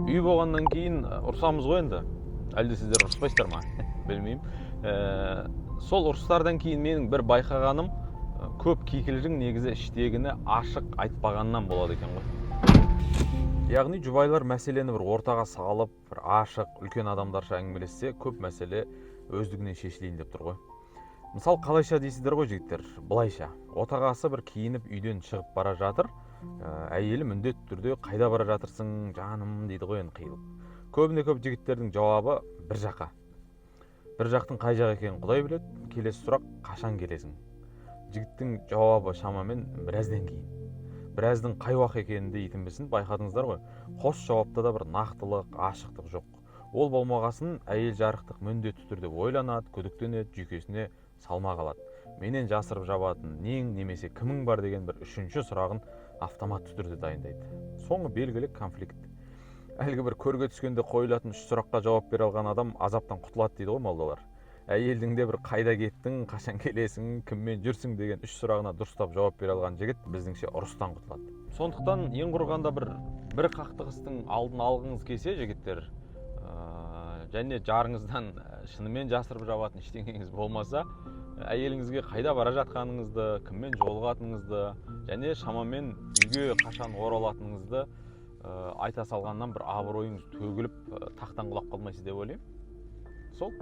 үй болғаннан кейін ұрсамыз ғой енді. Әлде сіздер ұрыспайсыздар ма? Білмеймін. Сол ұрыстардан кейін менің бір байқағаным, көп кикілжің негізі іштегіні ашық айтпағаннан болады екен ғой. Яғни жұбайлар мәселені бір ортаға салып, бір ашық, үлкен адамдарша әңгімелессе, көп мәселе өздігінен шешілейін деп тұр ғой. Мысал қалайша дейсіздер ғой жігіттер, былайша. Отағасы бір киініп үйден шығып бара жатыр, әйелі міндетті түрде қайда бара жатырсың жаным дейді ғой енді қиылып. Көбіне көп жігіттердің жауабы бір жаққа. Бір жақтың қай жақ екенін Құдай біледі. Келесі сұрақ, қашан келесің? Жігіттің жауабы шамамен біраздан кейін. Біраздің қай уақыт екенін де итінбесін, байқадыңыздар ғой. Қос жауапта да бір нақтылық, ашықтық жоқ. Ол болмағасын әйел жарықтық міндетті түрде ойланады, күдіктенеді, жүйкесіне салмақ алады. Менен жасырып жабатын нең немесе кімің бар деген бір үшінші сұрағын автоматты түрде дайындайды. Соңы белгілі конфликт. Әлгі бір көрге түскенде қойылатын үш сұраққа жауап бере алған адам азаптан құтылады дейді ғой молдалар. Әйелдің де бір қайда кеттің, қашан келесің, кіммен жүрсің деген үш сұрағына дұрыстап жауап бере алған жігіт біздіңше ұрыстан құтылады. Сондықтан ең құрғанда бір қақтығыстың алдын алғыңыз келсе жігіттер, және жарыңыздан шынымен жасырып жабатын ештеңеңіз болмаса, әйеліңізге қайда бара жатқаныңызды, кіммен жолығатыныңызды және шамамен үйге қашан оралатыныңызды айта салғаннан бір абыройыңыз төгіліп тақтан құлап қалмайсыз деп ойлаймын. Сол.